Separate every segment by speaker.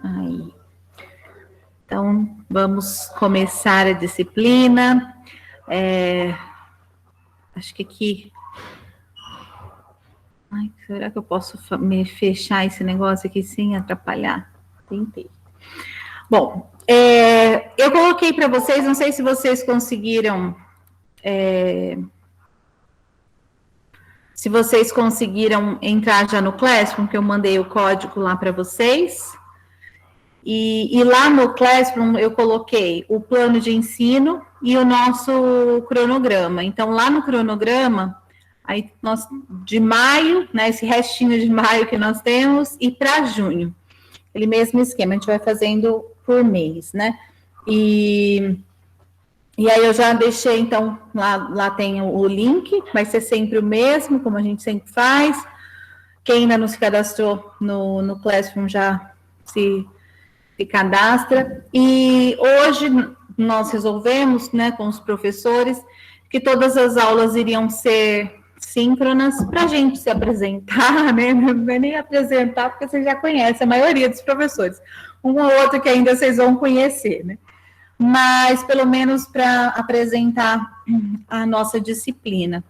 Speaker 1: Aí. Então, vamos começar a disciplina. Acho que aqui... Ai, será que eu posso me fechar esse negócio aqui sem atrapalhar? Tentei. Bom, eu coloquei para vocês, não sei se vocês conseguiram... se vocês conseguiram entrar já no Classroom, que eu mandei o código lá para vocês. E lá no Classroom eu coloquei o plano de ensino e o nosso cronograma. Então, lá no cronograma, aí nós, de maio, né, esse restinho de maio que nós temos, e para junho. Aquele mesmo esquema, a gente vai fazendo por mês, né? E aí eu já deixei, então, lá tem o link, vai ser sempre o mesmo, como a gente sempre faz. Quem ainda não se cadastrou no Classroom já se cadastra. E hoje nós resolvemos, né, com os professores, que todas as aulas iriam ser síncronas para a gente se apresentar, né? Não é nem apresentar, porque você já conhece a maioria dos professores. Um ou outro que ainda vocês vão conhecer, né? Mas pelo menos para apresentar a nossa disciplina.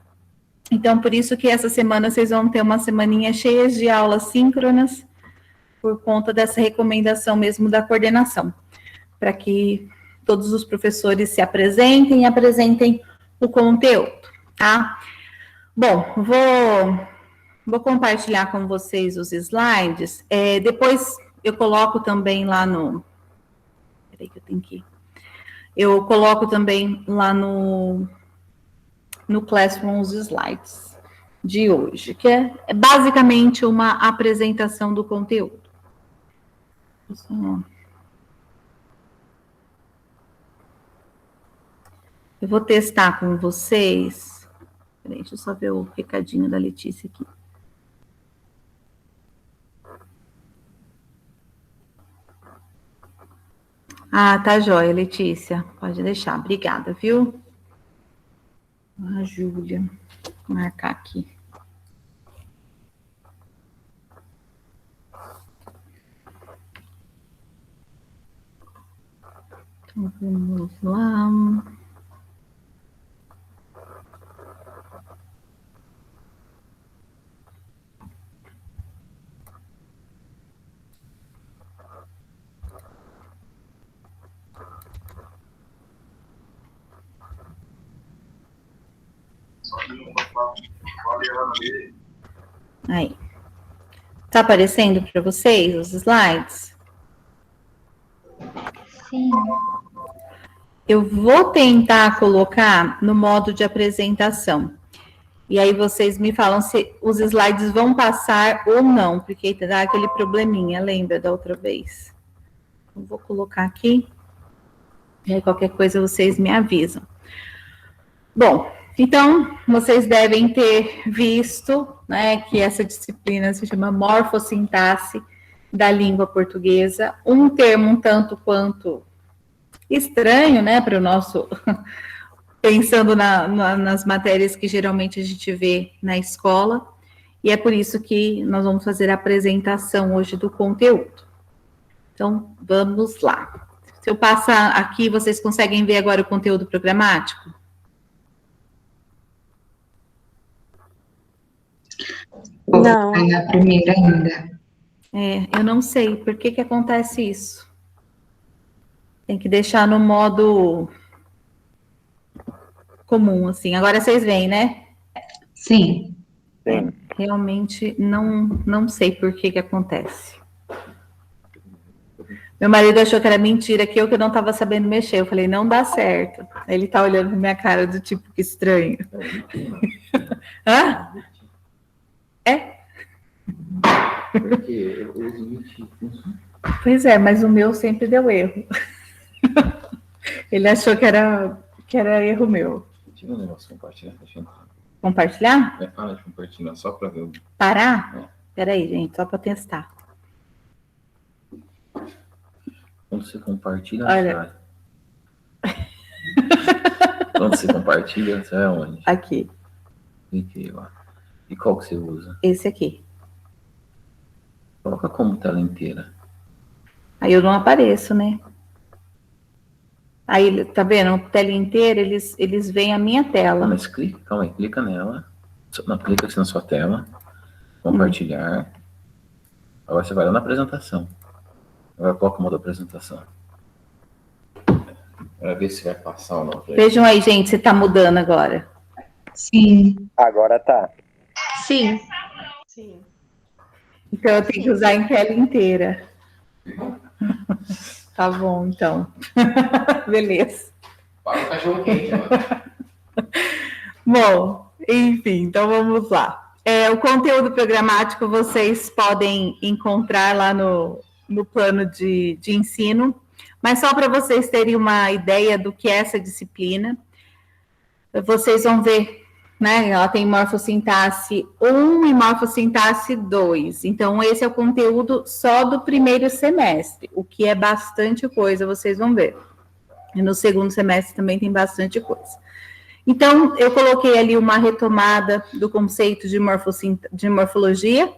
Speaker 1: Então, por isso que essa semana vocês vão ter uma semaninha cheia de aulas síncronas, por conta dessa recomendação mesmo da coordenação, para que todos os professores se apresentem e apresentem o conteúdo, tá? Bom, vou compartilhar com vocês os slides, depois eu coloco também lá no... Peraí que eu tenho que... Eu coloco também lá no Classroom os slides de hoje, que é basicamente uma apresentação do conteúdo. Eu vou testar com vocês. Peraí, deixa eu só ver o recadinho da Letícia aqui. Ah, tá jóia, Letícia. Pode deixar. Obrigada, viu? A Júlia. Vou marcar aqui. Então, vamos lá. Aí. Tá aparecendo para vocês os slides?
Speaker 2: Sim.
Speaker 1: Eu vou tentar colocar no modo de apresentação. E aí vocês me falam se os slides vão passar ou não, porque dá aquele probleminha, lembra da outra vez? Eu vou colocar aqui. E aí qualquer coisa vocês me avisam. Bom, então vocês devem ter visto, né, que essa disciplina se chama morfossintaxe da língua portuguesa, um termo um tanto quanto estranho, né, para o nosso... pensando nas matérias que geralmente a gente vê na escola, e é por isso que nós vamos fazer a apresentação hoje do conteúdo. Então, vamos lá. Se eu passar aqui, vocês conseguem ver agora o conteúdo programático?
Speaker 2: Não. É na primeira ainda.
Speaker 1: Eu não sei por que acontece isso. Tem que deixar no modo comum, assim. Agora vocês veem, né?
Speaker 2: Sim.
Speaker 1: Realmente não sei por que acontece. Meu marido achou que era mentira, que eu não estava sabendo mexer. Eu falei, não dá certo. Ele está olhando pra minha cara do tipo, que estranho. Hã? É?
Speaker 3: Porque eu uso Meet.
Speaker 1: Pois é, mas o meu sempre deu erro. Ele achou que era erro meu.
Speaker 3: Tira o negócio, compartilhar.
Speaker 1: Compartilhar?
Speaker 3: Para de compartilhar, só para ver.
Speaker 1: Parar? Peraí, gente, só para testar.
Speaker 3: Quando você compartilha,
Speaker 1: olha.
Speaker 3: Quando você compartilha, você é onde?
Speaker 1: Aqui.
Speaker 3: Cliquei lá. E qual que você usa?
Speaker 1: Esse aqui.
Speaker 3: Coloca como tela inteira.
Speaker 1: Aí eu não apareço, né? Aí, tá vendo? Tela inteira, eles veem a minha tela.
Speaker 3: Mas calma aí, clica nela. Não, clica assim na sua tela. Compartilhar. Agora você vai lá na apresentação. Agora coloca o modo apresentação. Para ver se vai passar ou não.
Speaker 1: Vejam aí, gente, se tá mudando agora.
Speaker 2: Sim.
Speaker 4: Agora tá.
Speaker 5: Sim.
Speaker 6: Sim.
Speaker 1: Então eu tenho que usar em tela inteira. Tá bom, então. Beleza.
Speaker 3: Para o cachorro quente,
Speaker 1: Bom, enfim, então vamos lá. O conteúdo programático vocês podem encontrar lá no plano de ensino, mas só para vocês terem uma ideia do que é essa disciplina, vocês vão ver, né? Ela tem morfossintaxe 1 e morfossintaxe 2. Então, esse é o conteúdo só do primeiro semestre, o que é bastante coisa, vocês vão ver. E no segundo semestre também tem bastante coisa. Então, eu coloquei ali uma retomada do conceito de morfologia,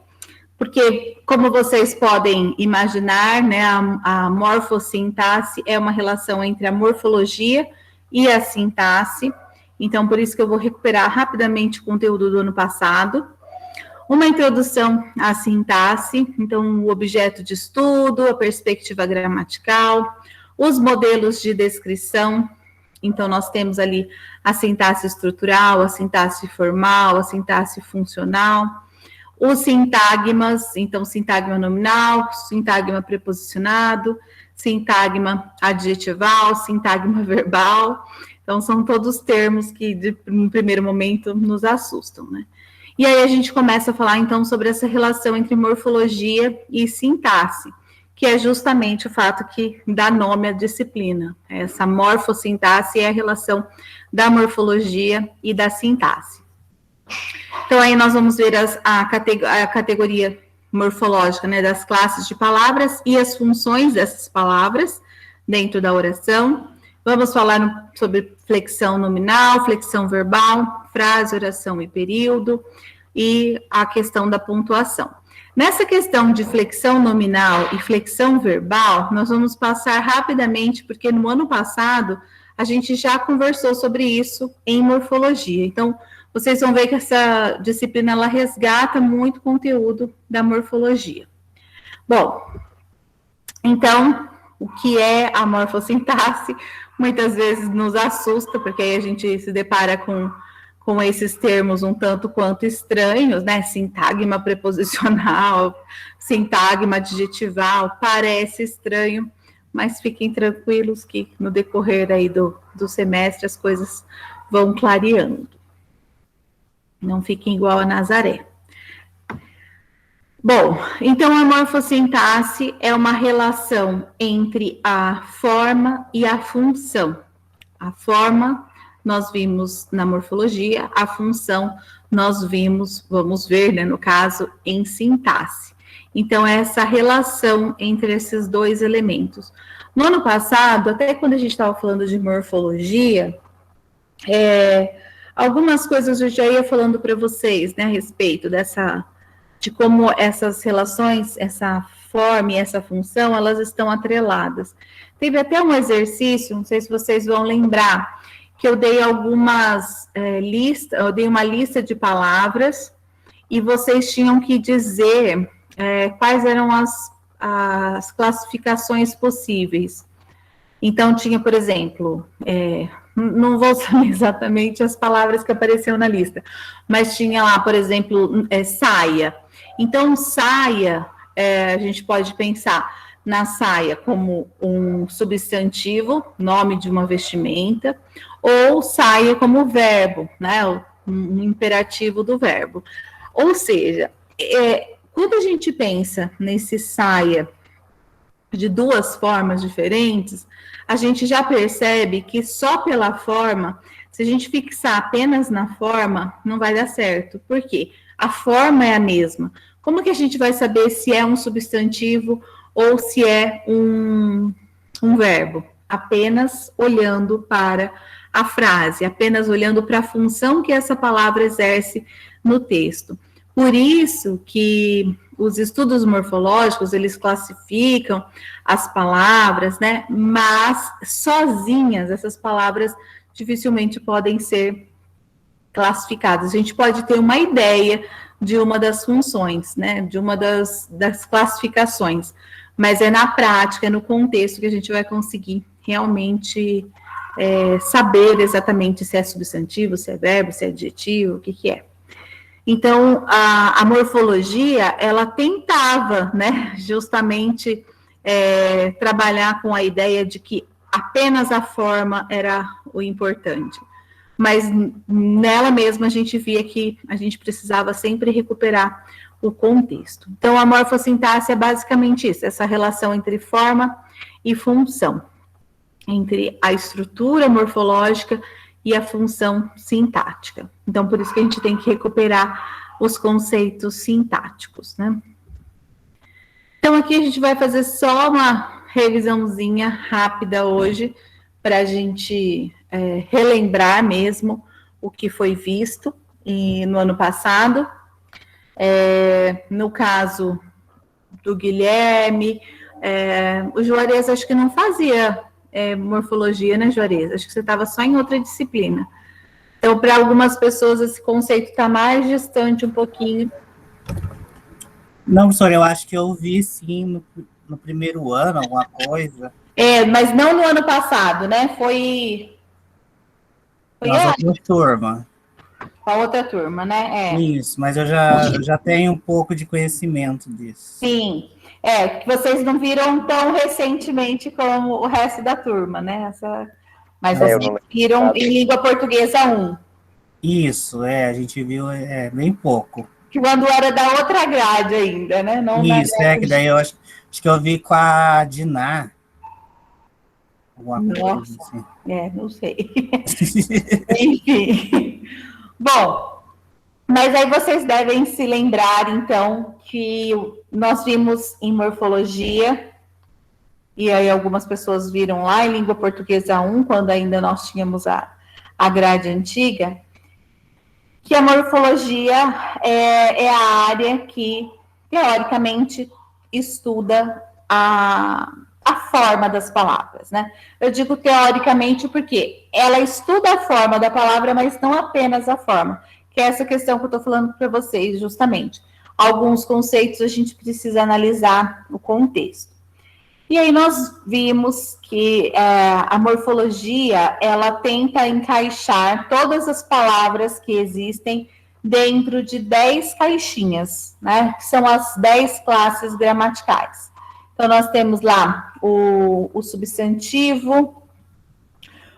Speaker 1: porque, como vocês podem imaginar, né, a morfossintaxe é uma relação entre a morfologia e a sintaxe. Então, por isso que eu vou recuperar rapidamente o conteúdo do ano passado. Uma introdução à sintaxe, então, o objeto de estudo, a perspectiva gramatical, os modelos de descrição. Então, nós temos ali a sintaxe estrutural, a sintaxe formal, a sintaxe funcional, os sintagmas, então, sintagma nominal, sintagma preposicionado, sintagma adjetival, sintagma verbal. Então, são todos termos que, no primeiro momento, nos assustam, né? E aí a gente começa a falar, então, sobre essa relação entre morfologia e sintaxe, que é justamente o fato que dá nome à disciplina. Essa morfossintaxe é a relação da morfologia e da sintaxe. Então, aí nós vamos ver a categoria morfológica, né, das classes de palavras e as funções dessas palavras dentro da oração. Vamos falar sobre flexão nominal, flexão verbal, frase, oração e período, e a questão da pontuação. Nessa questão de flexão nominal e flexão verbal, nós vamos passar rapidamente, porque no ano passado a gente já conversou sobre isso em morfologia. Então, vocês vão ver que essa disciplina, ela resgata muito conteúdo da morfologia. Bom, então, o que é a morfossintaxe? Muitas vezes nos assusta, porque aí a gente se depara com esses termos um tanto quanto estranhos, né? Sintagma preposicional, sintagma adjetival, parece estranho, mas fiquem tranquilos que no decorrer aí do semestre as coisas vão clareando. Não fiquem igual a Nazaré. Bom, então a morfossintaxe é uma relação entre a forma e a função. A forma nós vimos na morfologia, a função nós vamos ver, né, no caso, em sintaxe. Então, essa relação entre esses dois elementos. No ano passado, até quando a gente estava falando de morfologia, algumas coisas eu já ia falando para vocês, né, a respeito de como essas relações, essa forma e essa função, elas estão atreladas. Teve até um exercício, não sei se vocês vão lembrar, que eu dei eu dei uma lista de palavras e vocês tinham que dizer quais eram as classificações possíveis. Então, tinha, por exemplo, não vou saber exatamente as palavras que apareceram na lista, mas tinha lá, por exemplo, saia. Então, saia, a gente pode pensar na saia como um substantivo, nome de uma vestimenta, ou saia como verbo, né, um imperativo do verbo. Ou seja, quando a gente pensa nesse saia de duas formas diferentes, a gente já percebe que só pela forma, se a gente fixar apenas na forma, não vai dar certo. Por quê? A forma é a mesma. Como que a gente vai saber se é um substantivo ou se é um verbo? Apenas olhando para a frase, apenas olhando para a função que essa palavra exerce no texto. Por isso que os estudos morfológicos, eles classificam as palavras, né? Mas sozinhas, essas palavras dificilmente podem ser classificadas. A gente pode ter uma ideia de uma das funções, né? De uma das classificações, mas é na prática, é no contexto que a gente vai conseguir realmente saber exatamente se é substantivo, se é verbo, se é adjetivo, o que que é. Então, a morfologia, ela tentava, né, justamente trabalhar com a ideia de que apenas a forma era o importante. Mas nela mesma a gente via que a gente precisava sempre recuperar o contexto. Então, a morfossintaxe é basicamente isso, essa relação entre forma e função, entre a estrutura morfológica e a função sintática. Então, por isso que a gente tem que recuperar os conceitos sintáticos, né? Então, aqui a gente vai fazer só uma revisãozinha rápida hoje, para a gente relembrar mesmo o que foi visto no ano passado. No caso do Guilherme, o Juarez acho que não fazia morfologia, né, Juarez? Acho que você estava só em outra disciplina. Então, para algumas pessoas, esse conceito está mais distante um pouquinho.
Speaker 4: Não, professor, eu acho que eu vi, sim, no primeiro ano, alguma coisa.
Speaker 1: Mas não no ano passado, né? Foi
Speaker 4: Nossa, outra turma.
Speaker 1: Com a outra turma, né?
Speaker 4: Isso, mas eu já tenho um pouco de conhecimento disso.
Speaker 1: Sim, que vocês não viram tão recentemente como o resto da turma, né? Mas vocês viram em língua portuguesa 1.
Speaker 4: Isso, a gente viu bem pouco.
Speaker 1: Que quando era da outra grade ainda, né? Não
Speaker 4: isso, que daí eu acho que eu vi com a Diná.
Speaker 1: Nossa, assim. Não sei. Enfim. Bom, mas aí vocês devem se lembrar, então, que nós vimos em morfologia, e aí algumas pessoas viram lá em língua portuguesa 1, quando ainda nós tínhamos a grade antiga, que a morfologia é a área que, teoricamente, estuda a forma das palavras, né? Eu digo teoricamente porque ela estuda a forma da palavra, mas não apenas a forma, que é essa questão que eu estou falando para vocês, justamente. Alguns conceitos a gente precisa analisar o contexto. E aí nós vimos que a morfologia, ela tenta encaixar todas as palavras que existem dentro de 10 caixinhas, né? Que são as 10 classes gramaticais. Então, nós temos lá o substantivo,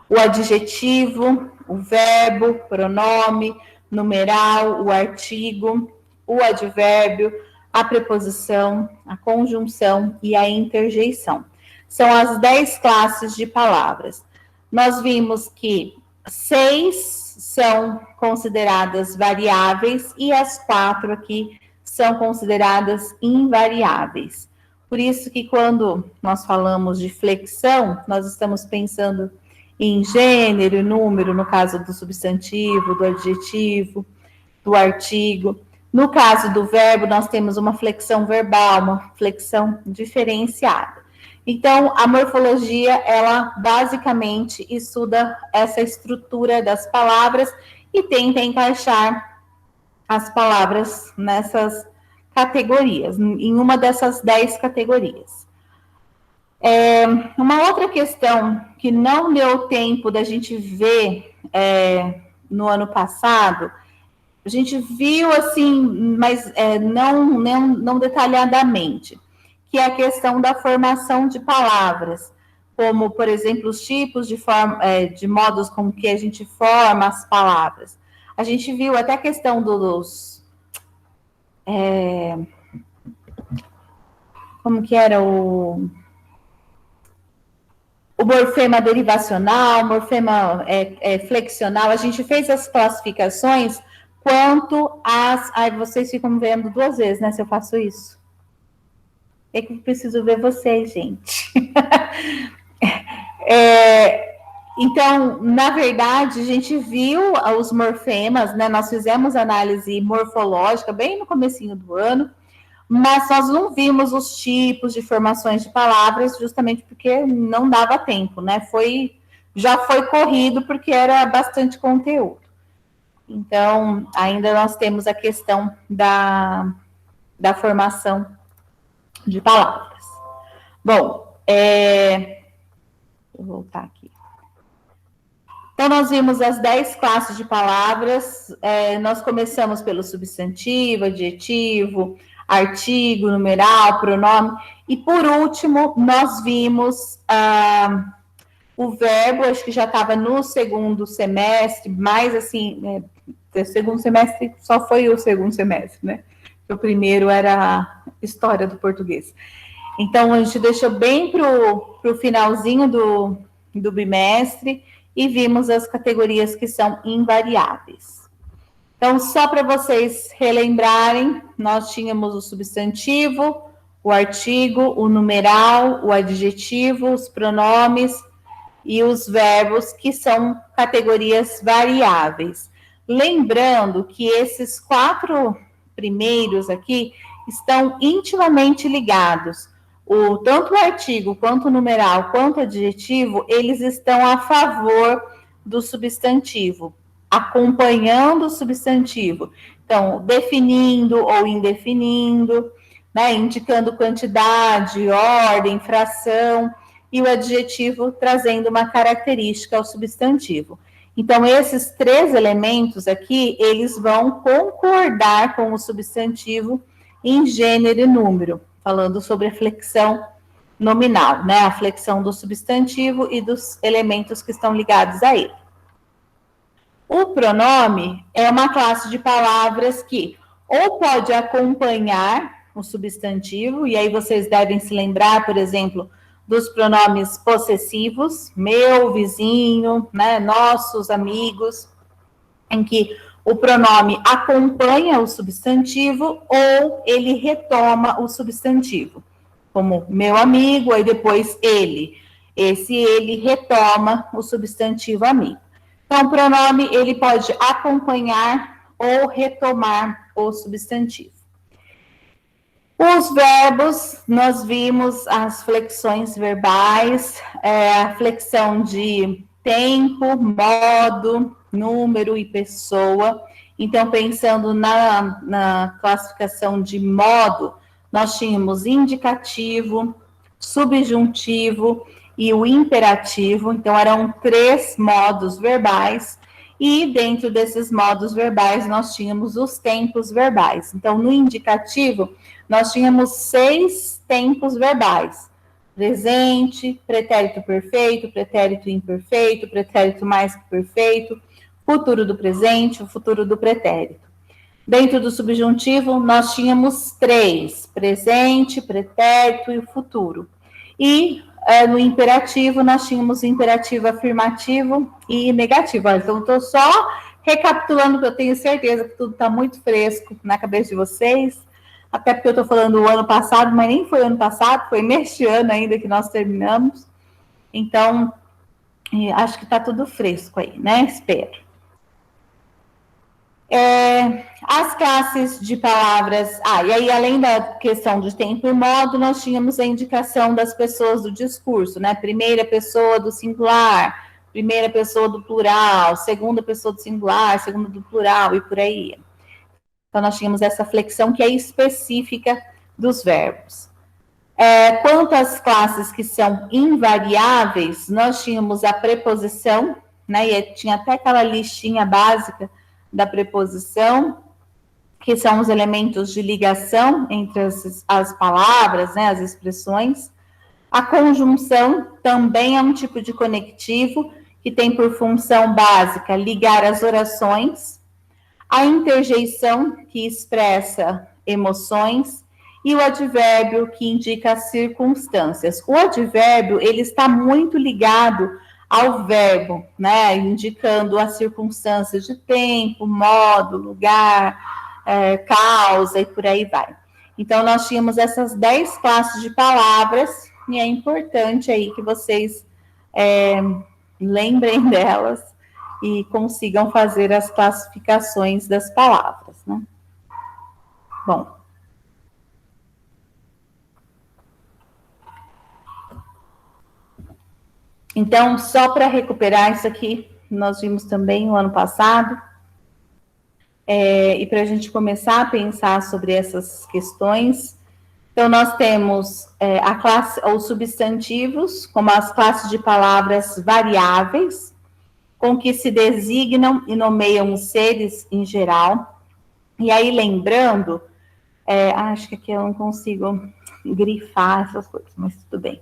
Speaker 1: o adjetivo, o verbo, pronome, numeral, o artigo, o advérbio, a preposição, a conjunção e a interjeição. São as 10 classes de palavras. Nós vimos que 6 são consideradas variáveis e as 4 aqui são consideradas invariáveis. Por isso que quando nós falamos de flexão, nós estamos pensando em gênero, número, no caso do substantivo, do adjetivo, do artigo. No caso do verbo, nós temos uma flexão verbal, uma flexão diferenciada. Então, a morfologia, ela basicamente estuda essa estrutura das palavras e tenta encaixar as palavras nessas categorias, em uma dessas 10 categorias. Uma outra questão que não deu tempo da gente ver no ano passado, a gente viu assim, mas não detalhadamente, que é a questão da formação de palavras, como, por exemplo, os tipos de modos com que a gente forma as palavras. A gente viu até a questão dos como que era o morfema derivacional, morfema flexional. A gente fez as classificações quanto às... Ai, vocês ficam vendo 2 vezes, né, se eu faço isso. É que eu preciso ver vocês, gente. Então, na verdade, a gente viu os morfemas, né? Nós fizemos análise morfológica bem no comecinho do ano, mas nós não vimos os tipos de formações de palavras, justamente porque não dava tempo, né? Já foi corrido, porque era bastante conteúdo. Então, ainda nós temos a questão da formação de palavras. Bom, vou voltar aqui. Então, nós vimos as 10 classes de palavras, nós começamos pelo substantivo, adjetivo, artigo, numeral, pronome, e por último, nós vimos o verbo, acho que já estava no segundo semestre, mas assim, o segundo semestre só foi o segundo semestre, né? O primeiro era a história do português. Então, a gente deixou bem para o finalzinho do bimestre e vimos as categorias que são invariáveis. Então, só para vocês relembrarem, nós tínhamos o substantivo, o artigo, o numeral, o adjetivo, os pronomes e os verbos, que são categorias variáveis. Lembrando que esses 4 primeiros aqui estão intimamente ligados. Tanto o artigo, quanto o numeral, quanto o adjetivo, eles estão a favor do substantivo, acompanhando o substantivo. Então, definindo ou indefinindo, né, indicando quantidade, ordem, fração, e o adjetivo trazendo uma característica ao substantivo. Então, esses 3 elementos aqui, eles vão concordar com o substantivo em gênero e número, falando sobre a flexão nominal, né? A flexão do substantivo e dos elementos que estão ligados a ele. O pronome é uma classe de palavras que ou pode acompanhar o substantivo, e aí vocês devem se lembrar, por exemplo, dos pronomes possessivos, meu, vizinho, né, nossos amigos, em que o pronome acompanha o substantivo ou ele retoma o substantivo, como meu amigo, aí depois ele. Esse ele retoma o substantivo amigo. Então, o pronome, ele pode acompanhar ou retomar o substantivo. Os verbos, nós vimos as flexões verbais, a flexão de tempo, modo, número e pessoa. Então, pensando na classificação de modo, nós tínhamos indicativo, subjuntivo e o imperativo. Então, eram 3 modos verbais. E dentro desses modos verbais, nós tínhamos os tempos verbais. Então, no indicativo, nós tínhamos 6 tempos verbais: presente, pretérito perfeito, pretérito imperfeito, pretérito mais que perfeito, futuro do presente, o futuro do pretérito. Dentro do subjuntivo, nós tínhamos 3: presente, pretérito e o futuro. E no imperativo, nós tínhamos imperativo afirmativo e negativo. Então, estou só recapitulando, porque eu tenho certeza que tudo está muito fresco na cabeça de vocês, até porque eu estou falando o ano passado, mas nem foi ano passado, foi neste ano ainda que nós terminamos. Então, acho que está tudo fresco aí, né? Espero. As classes de palavras... e aí, além da questão de tempo e modo, nós tínhamos a indicação das pessoas do discurso, né? Primeira pessoa do singular, primeira pessoa do plural, segunda pessoa do singular, segunda do plural, e por aí. Então, nós tínhamos essa flexão que é específica dos verbos. Quanto às classes que são invariáveis, nós tínhamos a preposição, né? E tinha até aquela listinha básica da preposição, que são os elementos de ligação entre as palavras, né, as expressões. A conjunção também é um tipo de conectivo, que tem por função básica ligar as orações. A interjeição, que expressa emoções, e o advérbio, que indica as circunstâncias. O advérbio, ele está muito ligado ao verbo, né, indicando as circunstâncias de tempo, modo, lugar, causa e por aí vai. Então, nós tínhamos essas 10 classes de palavras, e é importante aí que vocês lembrem delas e consigam fazer as classificações das palavras, né? Bom, Então, só para recuperar isso aqui, nós vimos também no ano passado, e para a gente começar a pensar sobre essas questões. Então, nós temos os substantivos, como as classes de palavras variáveis, com que se designam e nomeiam os seres em geral. E aí, lembrando, acho que aqui eu não consigo grifar essas coisas, mas tudo bem.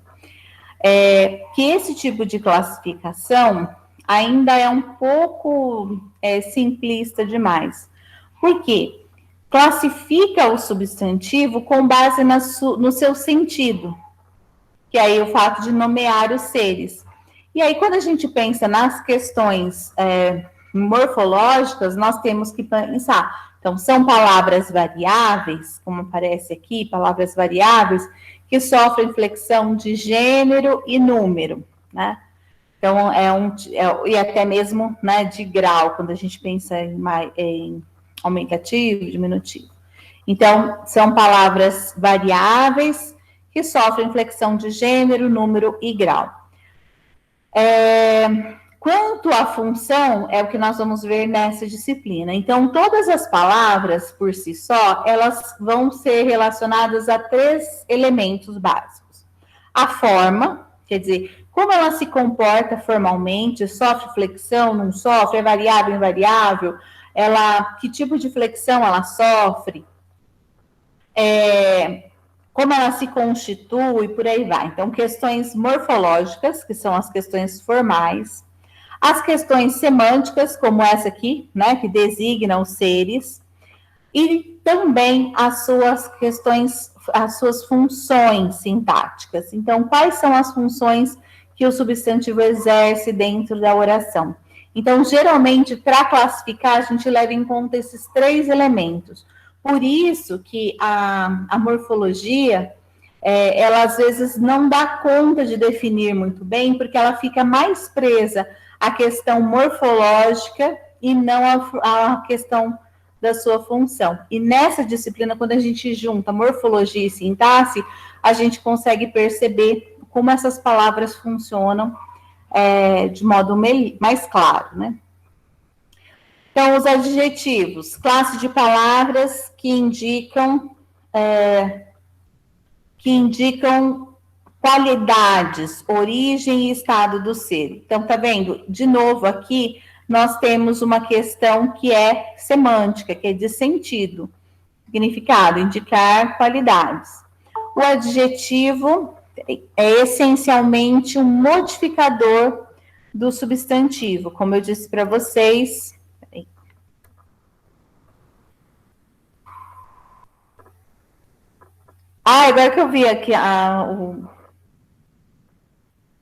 Speaker 1: Que esse tipo de classificação ainda é um pouco simplista demais. Por quê? Classifica o substantivo com base no seu sentido, que aí é o fato de nomear os seres. E aí, quando a gente pensa nas questões morfológicas, nós temos que pensar. Então, são palavras variáveis, como aparece aqui, palavras variáveis, que sofrem flexão de gênero e número, né? Então, e até mesmo, né, de grau, quando a gente pensa em aumentativo, diminutivo. Então, são palavras variáveis que sofrem flexão de gênero, número e grau. Quanto à função, é o que nós vamos ver nessa disciplina. Então, todas as palavras, por si só, elas vão ser relacionadas a 3 elementos básicos. A forma, quer dizer, como ela se comporta formalmente, sofre flexão, não sofre, é variável, invariável, que tipo de flexão ela sofre, como ela se constitui, por aí vai. Então, questões morfológicas, que são as questões formais, as questões semânticas, como essa aqui, né, que designa os seres, e também as suas questões, as suas funções sintáticas. Então, quais são as funções que o substantivo exerce dentro da oração? Então, geralmente, para classificar, a gente leva em conta esses 3 elementos. Por isso que a morfologia, ela às vezes não dá conta de definir muito bem, porque ela fica mais presa à questão morfológica e não à questão da sua função. E nessa disciplina, quando a gente junta morfologia e sintaxe, a gente consegue perceber como essas palavras funcionam de modo mais claro, né? Então, os adjetivos, classe de palavras que indicam qualidades, origem e estado do ser. Então, tá vendo? De novo, aqui nós temos uma questão que é semântica, que é de sentido, significado, indicar qualidades. O adjetivo é essencialmente um modificador do substantivo, como eu disse para vocês. Agora que eu vi aqui a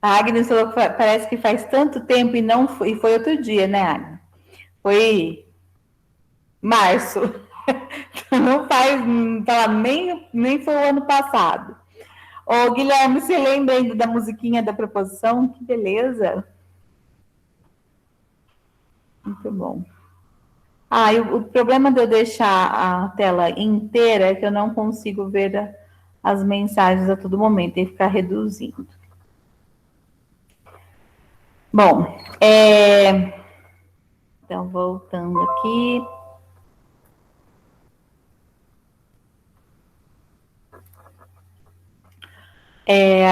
Speaker 1: Agnes falou que parece que faz tanto tempo e não foi, foi outro dia, né, Agnes? Foi março. Não faz, nem foi o ano passado. Ô, Guilherme, você lembra ainda da musiquinha da preposição? Que beleza. Muito bom. E o problema de eu deixar a tela inteira é que eu não consigo ver as mensagens a todo momento, tem que ficar reduzindo. Bom, então, voltando aqui.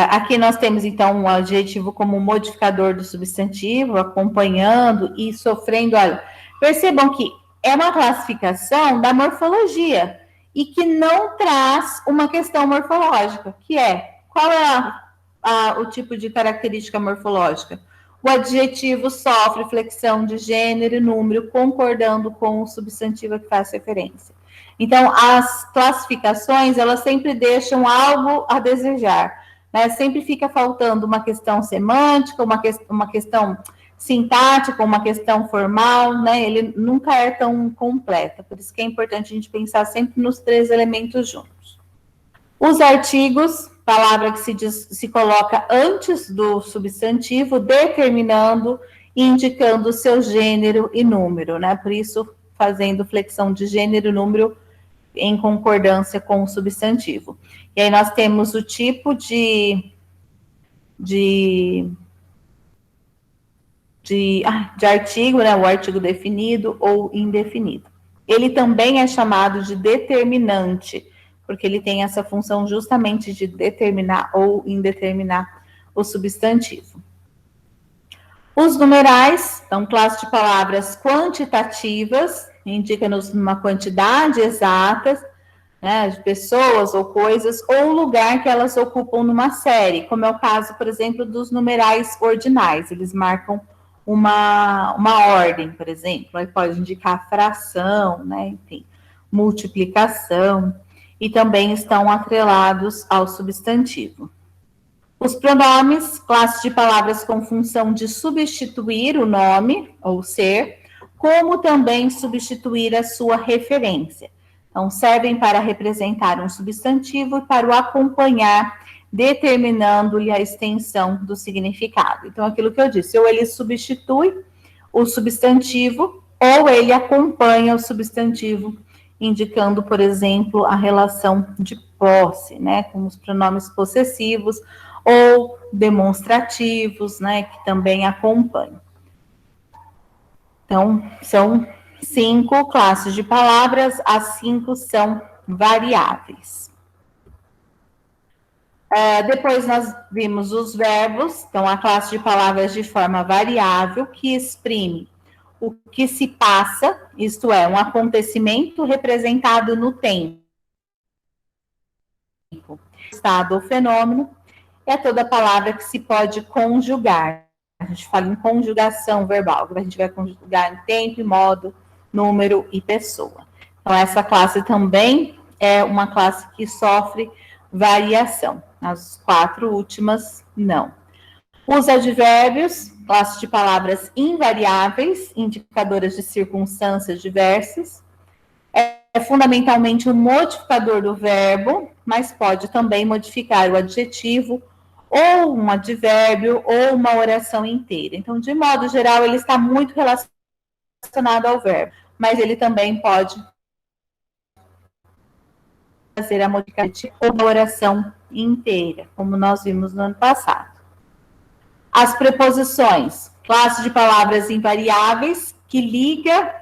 Speaker 1: Aqui nós temos, então, um adjetivo como modificador do substantivo, acompanhando e sofrendo. Olha, percebam que é uma classificação da morfologia e que não traz uma questão morfológica, que qual é o tipo de característica morfológica? O adjetivo sofre flexão de gênero e número, concordando com o substantivo a que faz referência. Então, as classificações, elas sempre deixam algo a desejar, né? Sempre fica faltando uma questão semântica, uma questão sintática, uma questão formal, né? Ele nunca é tão completa, por isso que é importante a gente pensar sempre nos 3 elementos juntos. Os artigos, palavra que se coloca antes do substantivo, determinando e indicando o seu gênero e número, né? Por isso, fazendo flexão de gênero e número em concordância com o substantivo. E aí nós temos o tipo de de artigo, né, o artigo definido ou indefinido. Ele também é chamado de determinante, porque ele tem essa função justamente de determinar ou indeterminar o substantivo. Os numerais, então, classe de palavras quantitativas, indica-nos uma quantidade exata, né, de pessoas ou coisas, ou lugar que elas ocupam numa série, como é o caso, por exemplo, dos numerais ordinais. Eles marcam uma ordem, por exemplo, aí pode indicar fração, né, enfim, multiplicação, e também estão atrelados ao substantivo. Os pronomes, classe de palavras com função de substituir o nome ou ser, como também substituir a sua referência. Então, servem para representar um substantivo e para o acompanhar, determinando-lhe a extensão do significado. Então, aquilo que eu disse, ou ele substitui o substantivo, ou ele acompanha o substantivo, indicando, por exemplo, a relação de posse, né, com os pronomes possessivos, ou demonstrativos, né, que também acompanham. Então, são 5 classes de palavras, as 5 são variáveis. Depois nós vimos os verbos, então a classe de palavras de forma variável, que exprime o que se passa, isto é, um acontecimento representado no tempo, estado ou fenômeno, é toda palavra que se pode conjugar. A gente fala em conjugação verbal, que a gente vai conjugar em tempo, modo, número e pessoa. Então, essa classe também é uma classe que sofre variação. As 4 últimas, não. Os advérbios, classe de palavras invariáveis, indicadoras de circunstâncias diversas. É fundamentalmente um modificador do verbo, mas pode também modificar o adjetivo, ou um advérbio, ou uma oração inteira. Então, de modo geral, ele está muito relacionado ao verbo, mas ele também pode fazer a modificação ou uma oração inteira, como nós vimos no ano passado. As preposições, classe de palavras invariáveis, que liga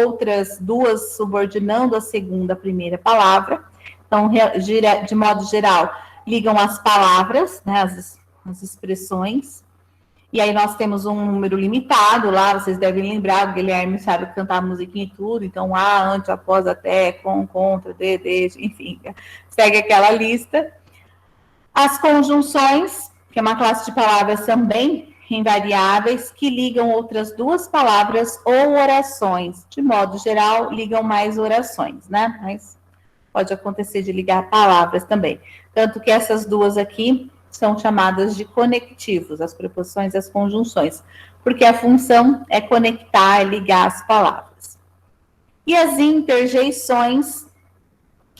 Speaker 1: outras duas subordinando a segunda, a primeira palavra. Então, de modo geral, ligam as palavras, né, as expressões, e aí nós temos um número limitado lá, vocês devem lembrar, o Guilherme sabe cantar a musiquinha e tudo, então a, ante, após, até, com, contra, de, desde, enfim, segue aquela lista. As conjunções, que é uma classe de palavras também invariáveis, que ligam outras duas palavras ou orações, de modo geral, ligam mais orações, né, mas pode acontecer de ligar palavras também. Tanto que essas duas aqui são chamadas de conectivos, as preposições e as conjunções, porque a função é conectar, é ligar as palavras. E as interjeições,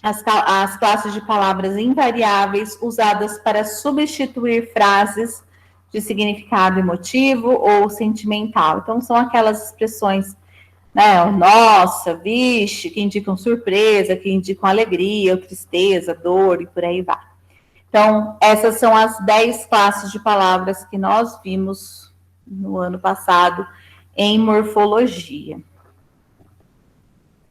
Speaker 1: as classes de palavras invariáveis usadas para substituir frases de significado emotivo ou sentimental. Então, são aquelas expressões, né, nossa, vixe, que indicam surpresa, que indicam alegria, ou tristeza, dor e por aí vai. Então, essas são as 10 classes de palavras que nós vimos no ano passado em morfologia.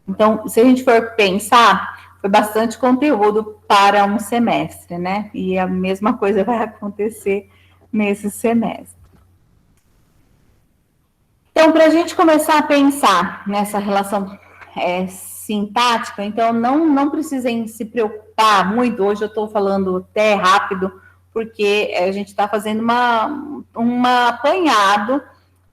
Speaker 1: Então, se a gente for pensar, foi bastante conteúdo para um semestre, né? E a mesma coisa vai acontecer nesse semestre. Então, para a gente começar a pensar nessa relação sintática, então não precisem se preocupar muito, hoje eu estou falando até rápido, porque a gente está fazendo um apanhado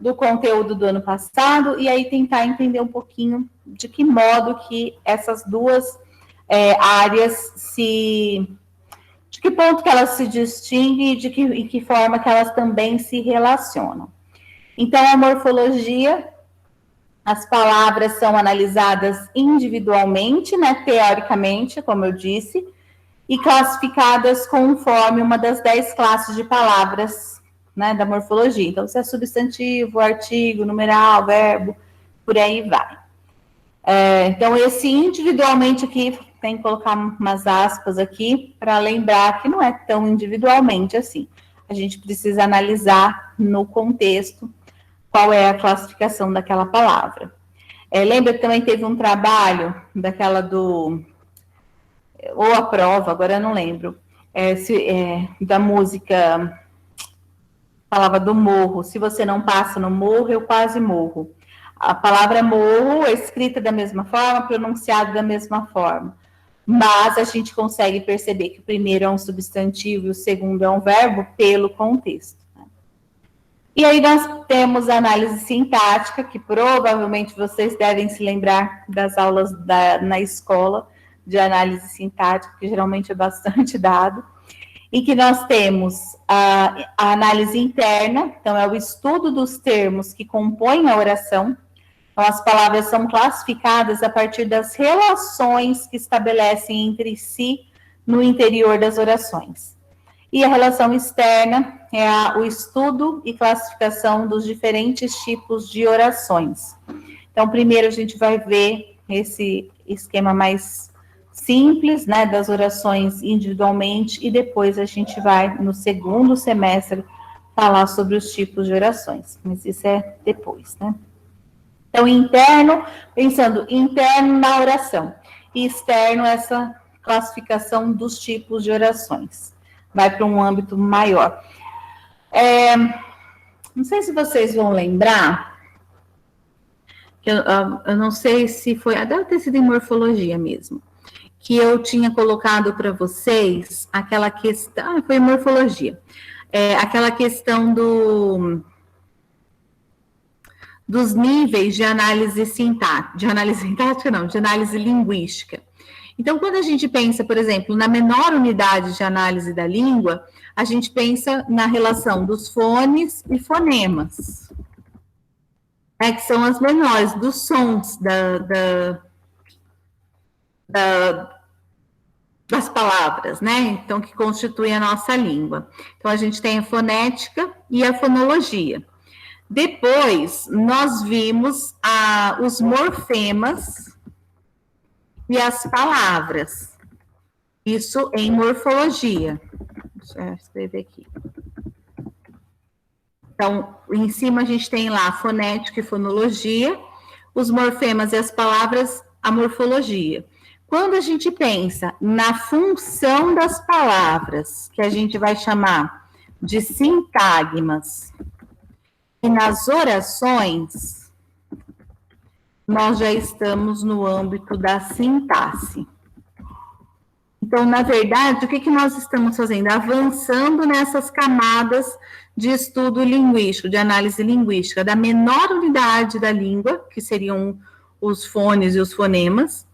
Speaker 1: do conteúdo do ano passado, e aí tentar entender um pouquinho de que modo que essas duas áreas de que ponto que elas se distinguem e de que forma que elas também se relacionam. Então, a morfologia, as palavras são analisadas individualmente, né, teoricamente, como eu disse, e classificadas conforme uma das 10 classes de palavras, né, da morfologia. Então, se é substantivo, artigo, numeral, verbo, por aí vai. Então, esse individualmente aqui, tem que colocar umas aspas aqui, para lembrar que não é tão individualmente assim. A gente precisa analisar no contexto qual é a classificação daquela palavra. Lembra que também teve um trabalho daquela ou a prova, agora eu não lembro, da música, falava do morro. Se você não passa no morro, eu quase morro. A palavra morro é escrita da mesma forma, pronunciada da mesma forma, mas a gente consegue perceber que o primeiro é um substantivo e o segundo é um verbo pelo contexto. E aí nós temos a análise sintática, que provavelmente vocês devem se lembrar das aulas na escola de análise sintática, que geralmente é bastante dado, e que nós temos a análise interna, então é o estudo dos termos que compõem a oração. Então, as palavras são classificadas a partir das relações que estabelecem entre si no interior das orações. E a relação externa é o estudo e classificação dos diferentes tipos de orações. Então, primeiro a gente vai ver esse esquema mais simples, né, das orações individualmente, e depois a gente vai, no segundo semestre, falar sobre os tipos de orações. Mas isso é depois, né? Então, interno, pensando interno na oração, e externo essa classificação dos tipos de orações. Vai para um âmbito maior. Não sei se vocês vão lembrar, que eu não sei se foi, deve ter sido em morfologia mesmo, que eu tinha colocado para vocês aquela questão, foi em morfologia, aquela questão dos níveis de análise sintática, de análise linguística. Então, quando a gente pensa, por exemplo, na menor unidade de análise da língua, a gente pensa na relação dos fones e fonemas, que são as menores, dos sons das palavras, né? Então, que constituem a nossa língua. Então, a gente tem a fonética e a fonologia. Depois, nós vimos os morfemas e as palavras. Isso em morfologia. Deixa eu escrever aqui. Então, em cima a gente tem lá fonética e fonologia, os morfemas e as palavras, a morfologia. Quando a gente pensa na função das palavras, que a gente vai chamar de sintagmas, e nas orações, nós já estamos no âmbito da sintaxe. Então, na verdade, o que nós estamos fazendo? Avançando nessas camadas de estudo linguístico, de análise linguística, da menor unidade da língua, que seriam os fones e os fonemas,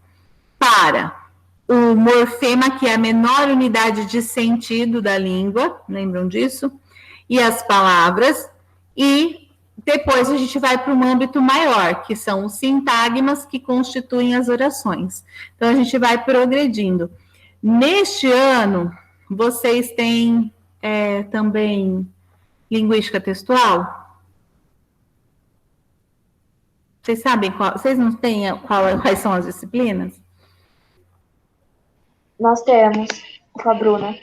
Speaker 1: para o morfema, que é a menor unidade de sentido da língua, lembram disso? E as palavras, e depois a gente vai para um âmbito maior, que são os sintagmas que constituem as orações. Então, a gente vai progredindo. Neste ano, vocês têm também linguística textual? Vocês sabem vocês não têm quais são as disciplinas?
Speaker 5: Nós temos, com a Bruna.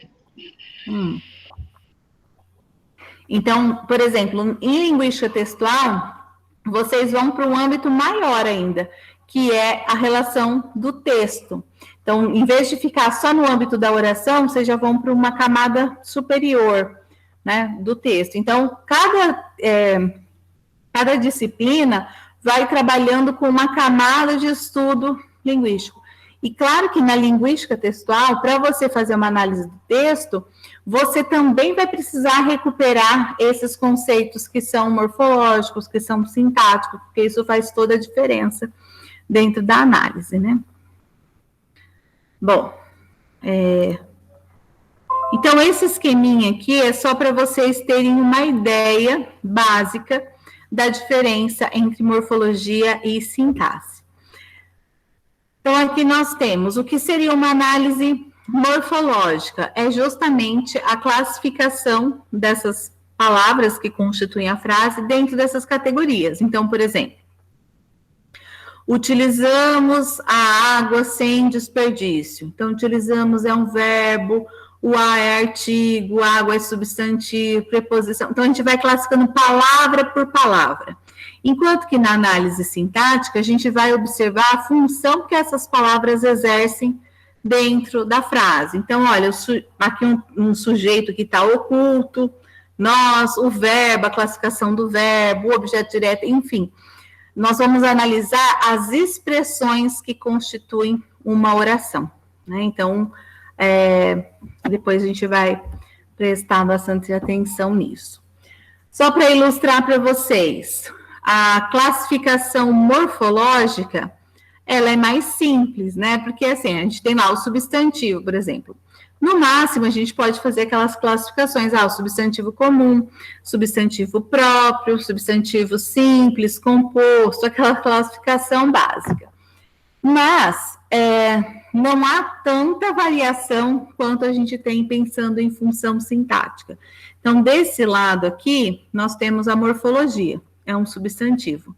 Speaker 1: Então, por exemplo, em linguística textual, vocês vão para um âmbito maior ainda, que é a relação do texto. Então, em vez de ficar só no âmbito da oração, vocês já vão para uma camada superior, né, do texto. Então, cada disciplina vai trabalhando com uma camada de estudo linguístico. E claro que na linguística textual, para você fazer uma análise do texto, você também vai precisar recuperar esses conceitos que são morfológicos, que são sintáticos, porque isso faz toda a diferença dentro da análise, né? Bom, então esse esqueminha aqui é só para vocês terem uma ideia básica da diferença entre morfologia e sintaxe. Então, aqui nós temos o que seria uma análise morfológica, é justamente a classificação dessas palavras que constituem a frase dentro dessas categorias. Então, por exemplo, utilizamos a água sem desperdício. Então, utilizamos é um verbo, o a é artigo, água é substantivo, preposição. Então, a gente vai classificando palavra por palavra. Enquanto que na análise sintática, a gente vai observar a função que essas palavras exercem dentro da frase. Então, olha, aqui um sujeito que está oculto, nós, o verbo, a classificação do verbo, o objeto direto, enfim. Nós vamos analisar as expressões que constituem uma oração, né? Então, depois a gente vai prestar bastante atenção nisso. Só para ilustrar para vocês, a classificação morfológica, ela é mais simples, né? Porque, assim, a gente tem lá o substantivo, por exemplo. No máximo, a gente pode fazer aquelas classificações, o substantivo comum, substantivo próprio, substantivo simples, composto, aquela classificação básica. Mas, não há tanta variação quanto a gente tem pensando em função sintática. Então, desse lado aqui, nós temos a morfologia, é um substantivo.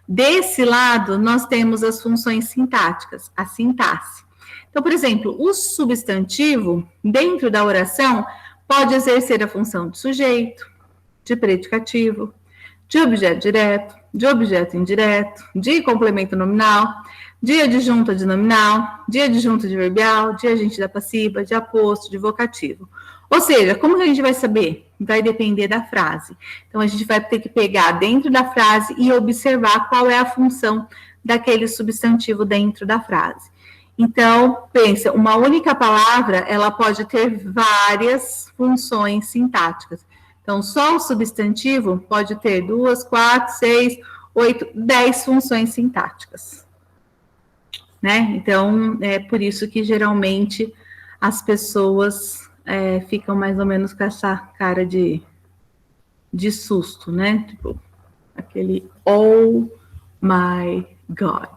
Speaker 1: Desse lado, nós temos as funções sintáticas, a sintaxe. Então, por exemplo, o substantivo, dentro da oração, pode exercer a função de sujeito, de predicativo, de objeto direto, de objeto indireto, de complemento nominal, de adjunto adnominal, de adjunto adverbial, de agente da passiva, de aposto, de vocativo. Ou seja, como que a gente vai saber? Vai depender da frase. Então, a gente vai ter que pegar dentro da frase e observar qual é a função daquele substantivo dentro da frase. Então, pensa, uma única palavra, ela pode ter várias funções sintáticas. Então, só o substantivo pode ter 2, 4, 6, 8, 10 funções sintáticas. Né? Então, é por isso que, geralmente, as pessoas ficam mais ou menos com essa cara de susto, né? Tipo, aquele oh my God.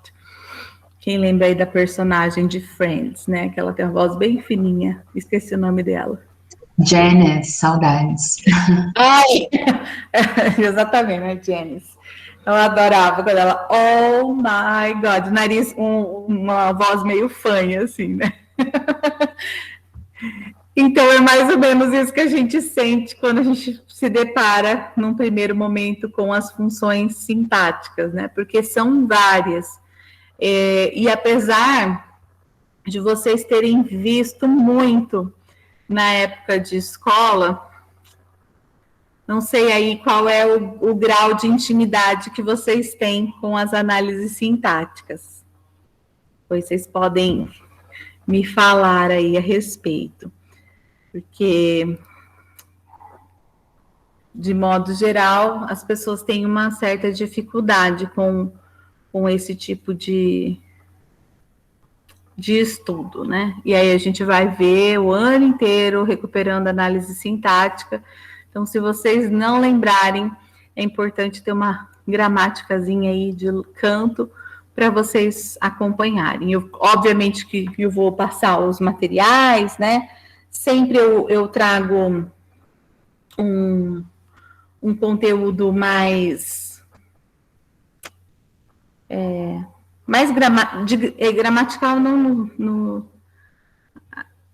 Speaker 1: Quem lembra aí da personagem de Friends, né? Que ela tem uma voz bem fininha. Esqueci o nome dela.
Speaker 2: Janice, saudades.
Speaker 1: Ai! Exatamente, né, Janice? Eu adorava quando ela, oh my God, nariz, uma voz meio fanha, assim, né? Então, é mais ou menos isso que a gente sente quando a gente se depara, num primeiro momento, com as funções sintáticas, né? Porque são várias. E apesar de vocês terem visto muito na época de escola, não sei aí qual é o grau de intimidade que vocês têm com as análises sintáticas. Pois vocês podem me falar aí a respeito. Porque, de modo geral, as pessoas têm uma certa dificuldade com esse tipo de estudo, né? E aí a gente vai ver o ano inteiro recuperando análise sintática. Então, se vocês não lembrarem, é importante ter uma gramáticazinha aí de canto para vocês acompanharem. Obviamente que eu vou passar os materiais, né? Sempre eu trago um conteúdo mais gramatical, não,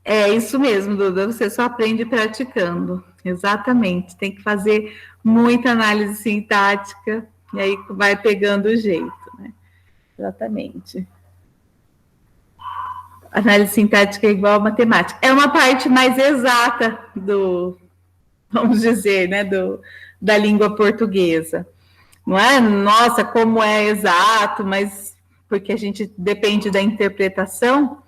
Speaker 1: é isso mesmo, Duda, você só aprende praticando, exatamente, tem que fazer muita análise sintática, e aí vai pegando o jeito, né? Exatamente. Análise sintática é igual a matemática. É uma parte mais exata vamos dizer, né, da língua portuguesa. Não é, nossa, como é exato, mas porque a gente depende da interpretação,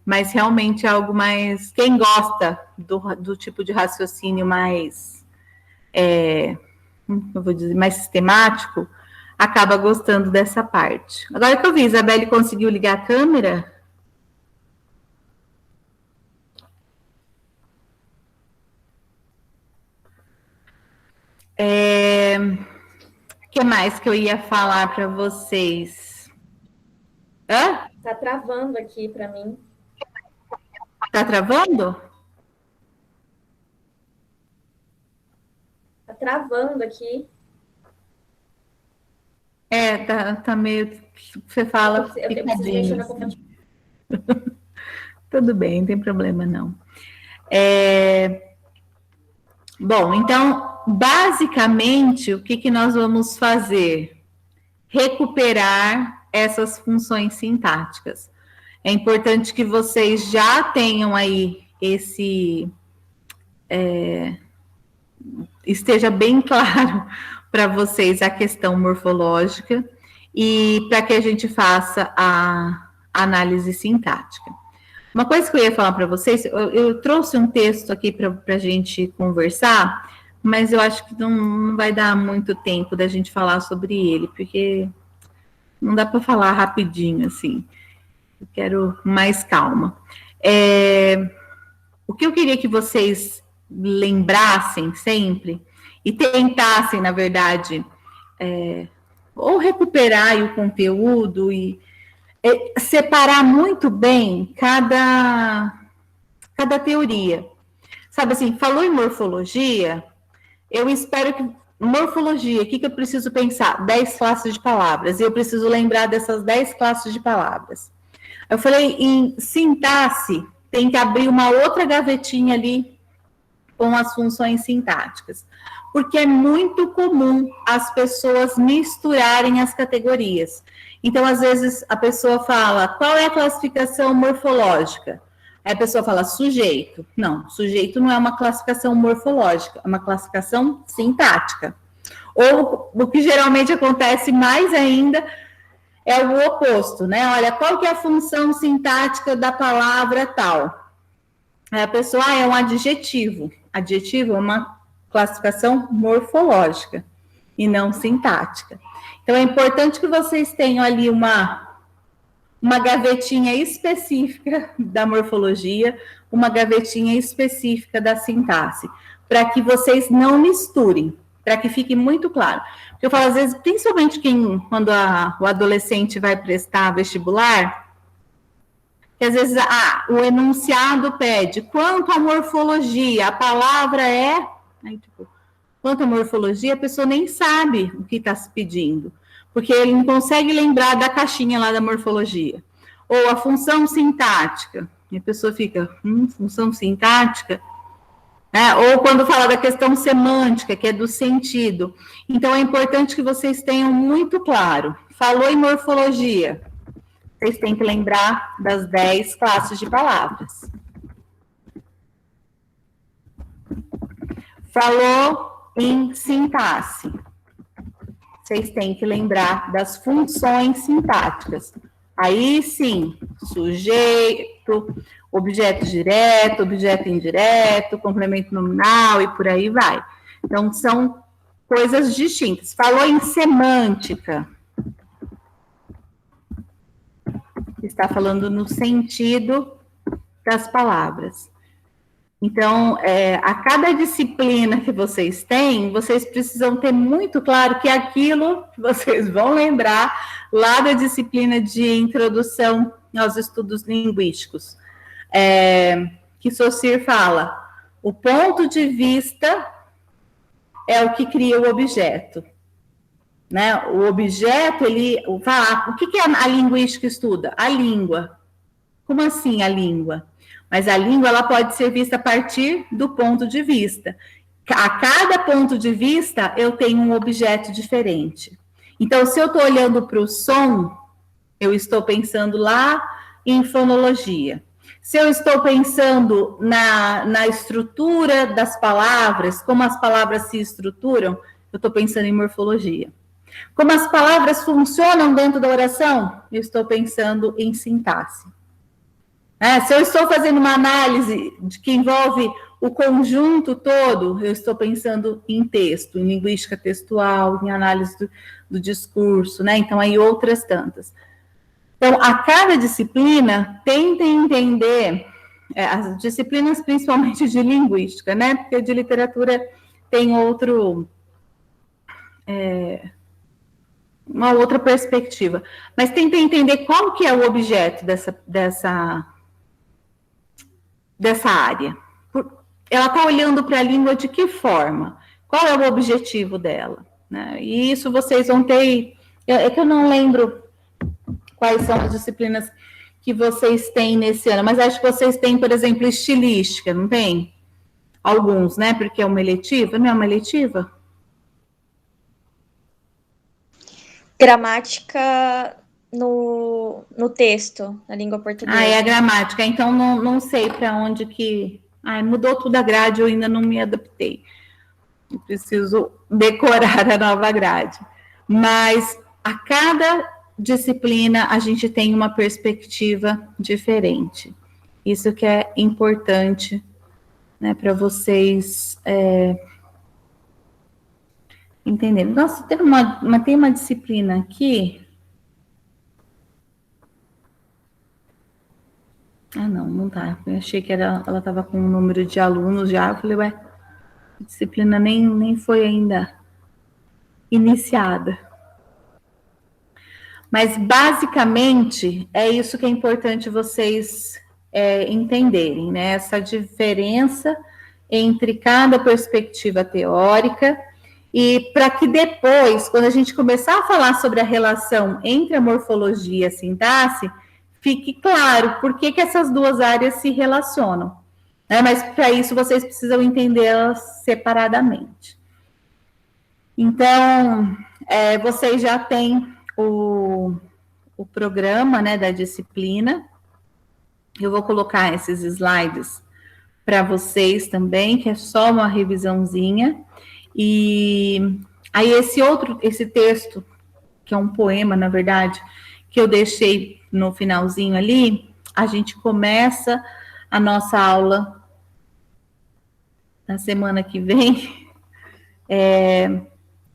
Speaker 1: mas realmente é algo mais... Quem gosta do tipo de raciocínio mais, eu vou dizer, mais sistemático, acaba gostando dessa parte. Agora que eu vi, Isabelle conseguiu ligar a câmera... O que mais que eu ia falar para vocês? Hã?
Speaker 5: Tá travando aqui para mim.
Speaker 1: Tá travando?
Speaker 5: Tá travando aqui.
Speaker 1: Tá meio... Você fala...
Speaker 5: Eu preciso mexer na computadora.
Speaker 1: Tudo bem, não tem problema não. Bom, então, basicamente, o que nós vamos fazer? recuperar essas funções sintáticas. É importante que vocês já tenham aí esteja bem claro para vocês a questão morfológica e para que a gente faça a análise sintática. Uma coisa que eu ia falar para vocês, eu trouxe um texto aqui para a gente conversar, mas eu acho que não vai dar muito tempo da gente falar sobre ele, porque não dá para falar rapidinho, assim. Eu quero mais calma. O que eu queria que vocês lembrassem sempre, e tentassem, na verdade, ou recuperar o conteúdo e separar muito bem cada teoria. Sabe assim, falou em morfologia, eu espero que morfologia, o que eu preciso pensar? 10 classes de palavras, e eu preciso lembrar dessas 10 classes de palavras. Eu falei em sintaxe, tem que abrir uma outra gavetinha ali com as funções sintáticas, porque é muito comum as pessoas misturarem as categorias. Então, às vezes, a pessoa fala, qual é a classificação morfológica? Aí a pessoa fala, sujeito. Não, sujeito não é uma classificação morfológica, é uma classificação sintática. Ou, o que geralmente acontece mais ainda, é o oposto, né? Olha, qual que é a função sintática da palavra tal? Aí a pessoa, é um adjetivo. Adjetivo é uma classificação morfológica e não sintática. Então, é importante que vocês tenham ali uma gavetinha específica da morfologia, uma gavetinha específica da sintaxe, para que vocês não misturem, para que fique muito claro. Porque eu falo, às vezes, principalmente quando o adolescente vai prestar vestibular, que às vezes o enunciado pede, quanto à morfologia, a palavra é... Aí, tipo, quanto à morfologia, a pessoa nem sabe o que está se pedindo, porque ele não consegue lembrar da caixinha lá da morfologia. Ou a função sintática, e a pessoa fica, função sintática? Ou quando fala da questão semântica, que é do sentido. Então, é importante que vocês tenham muito claro. Falou em morfologia, vocês têm que lembrar das 10 classes de palavras. Falou em sintaxe, vocês têm que lembrar das funções sintáticas. Aí sim, sujeito, objeto direto, objeto indireto, complemento nominal e por aí vai. Então, são coisas distintas. Falou em semântica, está falando no sentido das palavras. Então, a cada disciplina que vocês têm, vocês precisam ter muito claro que aquilo que vocês vão lembrar lá da disciplina de introdução aos estudos linguísticos, que Saussure fala, o ponto de vista é o que cria o objeto. Né? O objeto, o que a linguística estuda? A língua. Como assim a língua? Mas a língua, ela pode ser vista a partir do ponto de vista. A cada ponto de vista, eu tenho um objeto diferente. Então, se eu estou olhando para o som, eu estou pensando lá em fonologia. Se eu estou pensando na estrutura das palavras, como as palavras se estruturam, eu estou pensando em morfologia. Como as palavras funcionam dentro da oração, eu estou pensando em sintaxe. Se eu estou fazendo uma análise que envolve o conjunto todo, eu estou pensando em texto, em linguística textual, em análise do discurso, né? Então, aí outras tantas. Então, a cada disciplina, tentem entender, as disciplinas principalmente de linguística, né? Porque de literatura tem uma outra perspectiva. Mas tentem entender qual que é o objeto dessa área. Ela está olhando para a língua de que forma? Qual é o objetivo dela? Né? E isso vocês vão ter... É que eu não lembro quais são as disciplinas que vocês têm nesse ano, mas acho que vocês têm, por exemplo, estilística, não tem? Alguns, né? Porque é uma eletiva. Não é uma eletiva?
Speaker 6: gramática no texto, na língua portuguesa.
Speaker 1: Ah, é a gramática. Então, não sei para onde que... mudou tudo a grade, eu ainda não me adaptei. Eu preciso decorar a nova grade. Mas a cada disciplina a gente tem uma perspectiva diferente. Isso que é importante, né, para vocês entenderem. Nossa, tem uma disciplina aqui. Não tá. Eu achei que ela estava com um número de alunos já. Eu falei, a disciplina nem foi ainda iniciada. Mas, basicamente, é isso que é importante vocês entenderem, né? Essa diferença entre cada perspectiva teórica e para que depois, quando a gente começar a falar sobre a relação entre a morfologia e a sintaxe, fique claro por que essas duas áreas se relacionam. Né? Mas, para isso, vocês precisam entendê-las separadamente. Então, vocês já têm o programa, né, da disciplina. Eu vou colocar esses slides para vocês também, que é só uma revisãozinha. E aí esse texto, que é um poema, na verdade, que eu deixei no finalzinho ali, a gente começa a nossa aula na semana que vem,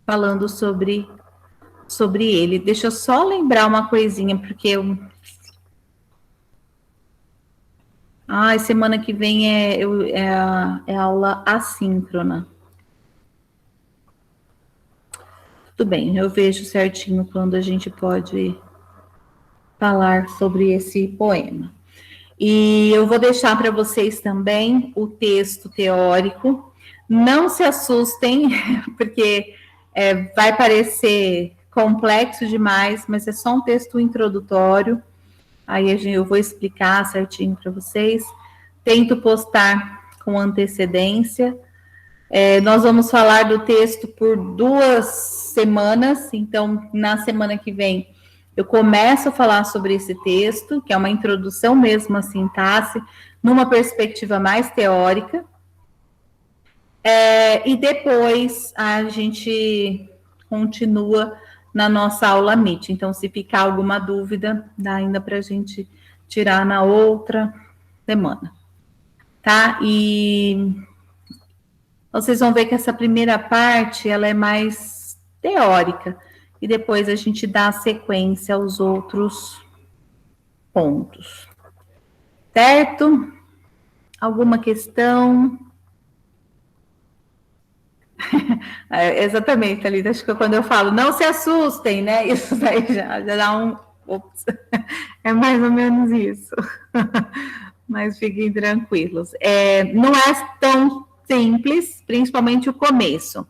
Speaker 1: falando sobre ele. Deixa eu só lembrar uma coisinha, porque semana que vem é aula assíncrona. Tudo bem, eu vejo certinho quando a gente pode falar sobre esse poema. E eu vou deixar para vocês também o texto teórico. Não se assustem, porque vai parecer complexo demais, mas é só um texto introdutório. Aí eu vou explicar certinho para vocês. Tento postar com antecedência. Nós vamos falar do texto por 2 semanas. Então, na semana que vem, eu começo a falar sobre esse texto, que é uma introdução mesmo à sintaxe, numa perspectiva mais teórica. E depois a gente continua na nossa aula Meet. Então, se ficar alguma dúvida, dá ainda para a gente tirar na outra semana, tá? E vocês vão ver que essa primeira parte, ela é mais teórica, e depois a gente dá sequência aos outros pontos. Certo? Alguma questão? Exatamente, Thalita, acho que quando eu falo, não se assustem, né, isso daí já dá um... Ops. É mais ou menos isso. Mas fiquem tranquilos. Não é tão simples, principalmente o começo.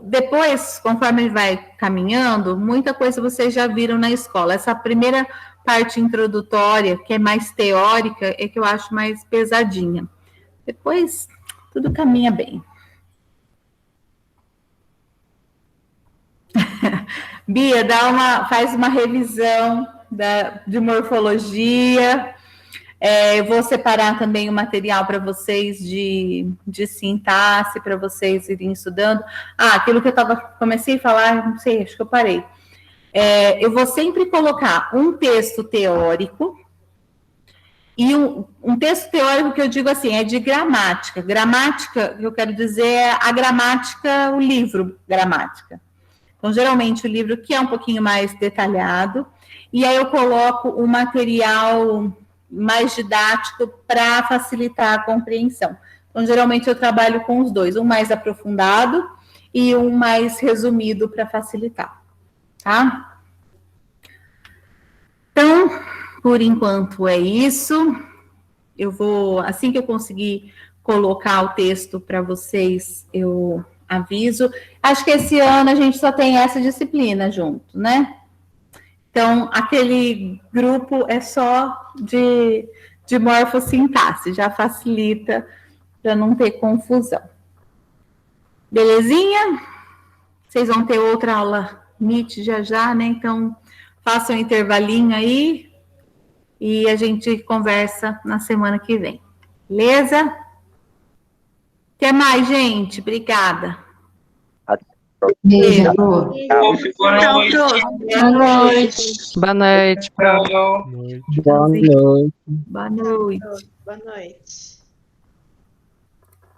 Speaker 1: Depois, conforme ele vai caminhando, muita coisa vocês já viram na escola. Essa primeira parte introdutória, que é mais teórica, é que eu acho mais pesadinha. Depois, tudo caminha bem. Bia, faz uma revisão de morfologia. Eu vou separar também o material para vocês de sintaxe, para vocês irem estudando. Aquilo que eu comecei a falar, não sei, acho que eu parei. Eu vou sempre colocar um texto teórico, e um texto teórico que eu digo assim, é de gramática. Gramática, eu quero dizer, é a gramática, o livro gramática. Então, geralmente, o livro que é um pouquinho mais detalhado, e aí eu coloco o material mais didático para facilitar a compreensão. Então, geralmente, eu trabalho com os dois, um mais aprofundado e um mais resumido para facilitar, tá? Então, por enquanto é isso. Eu vou, assim que eu conseguir colocar o texto para vocês, eu aviso. Acho que esse ano a gente só tem essa disciplina junto, né? Então, aquele grupo é só de morfossintaxe, já facilita para não ter confusão. Belezinha? Vocês vão ter outra aula Meet já já, né? Então, faça um intervalinho aí e a gente conversa na semana que vem. Beleza? Até mais, gente. Obrigada.
Speaker 2: Beijo, Lu.
Speaker 1: Boa noite.
Speaker 2: Boa noite.
Speaker 7: Boa noite.
Speaker 4: Boa noite.
Speaker 1: Boa noite.
Speaker 8: Boa noite.